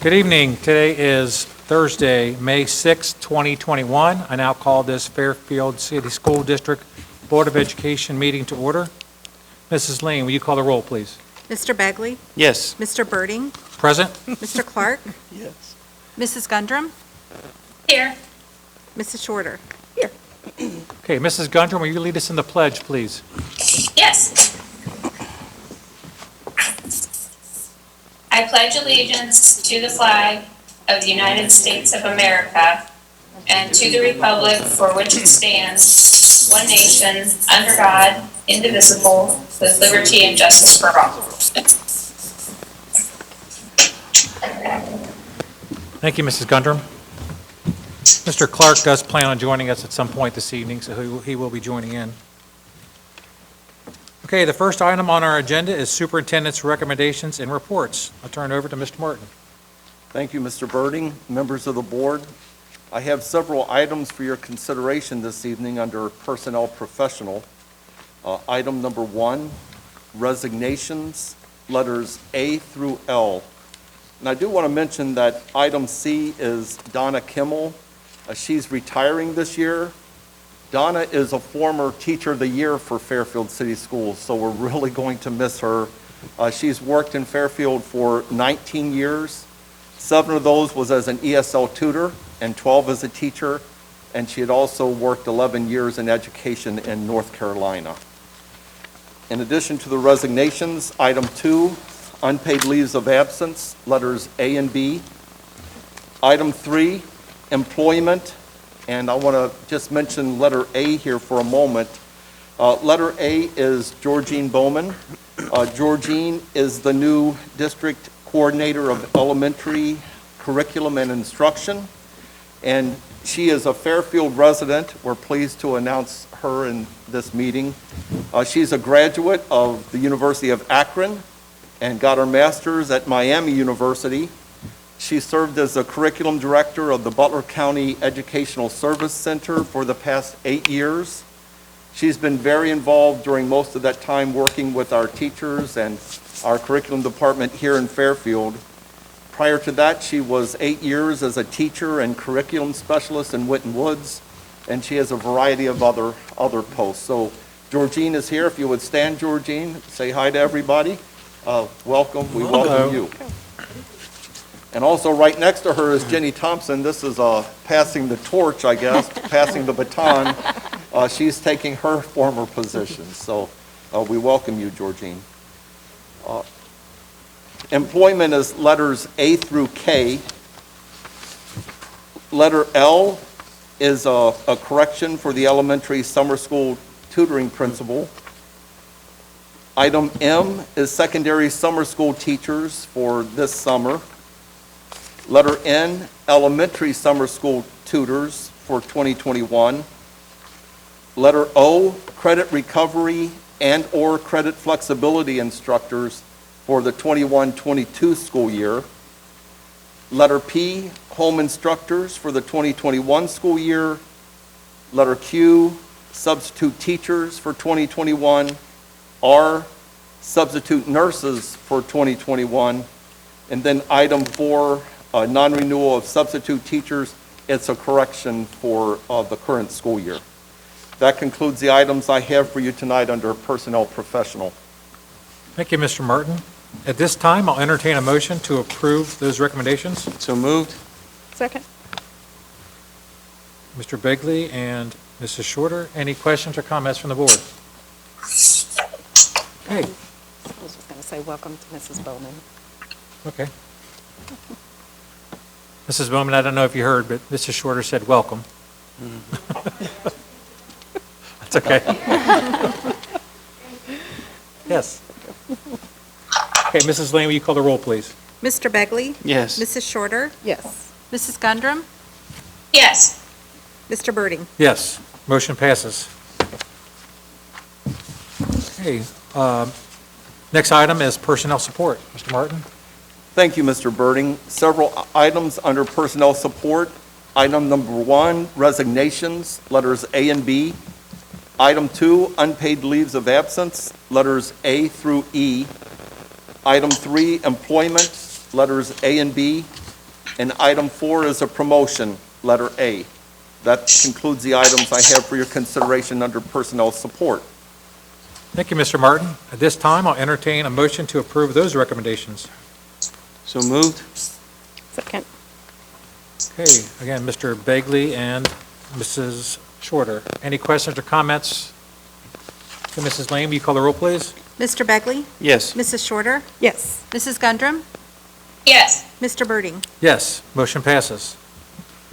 Good evening. Today is Thursday, May 6, 2021. I now call this Fairfield City School District Board of Education meeting to order. Mrs. Lane, will you call the roll, please? Mr. Begley? Yes. Mr. Birding? Present? Mr. Clark? Yes. Mrs. Gundrum? Here. Mrs. Shorter? Okay, Mrs. Gundrum, will you lead us in the pledge, please? Yes. I pledge allegiance to the flag of the United States of America and to the republic for which it stands, one nation, under God, indivisible, with liberty and justice for all. Thank you, Mrs. Gundrum. Mr. Clark does plan on joining us at some point this evening, so he will be joining in. Okay, the first item on our agenda is Superintendent's recommendations and reports. I'll turn it over to Mr. Martin. Thank you, Mr. Birding, members of the board. I have several items for your consideration this evening under Personnel Professional. Item number 1, resignations, letters A through L. And I do want to mention that item C is Donna Kimmel. She's retiring this year. Donna is a former Teacher of the Year for Fairfield City Schools, so we're really going to miss her. She's worked in Fairfield for 19 years. 7 of those was as an ESL tutor and 12 as a teacher, and she had also worked 11 years in education in North Carolina. In addition to the resignations, item 2, unpaid leaves of absence, letters A and B. Item 3, employment, and I want to just mention letter A here for a moment. Letter A is Georgine Bowman. Georgine is the new district coordinator of elementary curriculum and instruction, and she is a Fairfield resident. We're pleased to announce her in this meeting. She's a graduate of the University of Akron and got her master's at Miami University. She served as a curriculum director of the Butler County Educational Service Center for the past 8 years. She's been very involved during most of that time working with our teachers and our curriculum department here in Fairfield. Prior to that, she was 8 years as a teacher and curriculum specialist in Winton Woods, and she has a variety of other posts. So Georgine is here. If you would stand, Georgine, say hi to everybody. Welcome. We welcome you. And also right next to her is Jenny Thompson. This is passing the torch, I guess, passing the baton. She's taking her former position. So we welcome you, Georgine. Employment is letters A through K. Letter L is a correction for the elementary summer school tutoring principal. Item M is secondary summer school teachers for this summer. Letter N, elementary summer school tutors for 2021. Letter O, credit recovery and/or credit flexibility instructors for the 21-22 school year. Letter P, home instructors for the 2021 school year. Letter Q, substitute teachers for 2021. R, substitute nurses for 2021. And then item 4, non-renewal of substitute teachers. It's a correction for the current school year. That concludes the items I have for you tonight under Personnel Professional. Thank you, Mr. Martin. At this time, I'll entertain a motion to approve those recommendations. So moved. Second. Mr. Begley and Mrs. Shorter, any questions or comments from the board? Okay. I was just going to say welcome to Mrs. Bowman. Okay. Mrs. Bowman, I don't know if you heard, but Mrs. Shorter said welcome. That's okay. Yes. Okay, Mrs. Lane, will you call the roll, please? Mr. Begley? Yes. Mrs. Shorter? Yes. Mrs. Gundrum? Yes. Mr. Birding? Yes, motion passes. Okay, next item is personnel support. Mr. Martin? Thank you, Mr. Birding. Several items under personnel support. Item number 1, resignations, letters A and B. Item 2, unpaid leaves of absence, letters A through E. Item 3, employment, letters A and B. And item 4 is a promotion, letter A. That concludes the items I have for your consideration under personnel support. Thank you, Mr. Martin. At this time, I'll entertain a motion to approve those recommendations. So moved. Second. Okay, again, Mr. Begley and Mrs. Shorter. Any questions or comments? Okay, Mrs. Lane, will you call the roll, please? Mr. Begley? Yes. Mrs. Shorter? Yes. Mrs. Gundram? Yes. Mr. Birding? Yes, motion passes.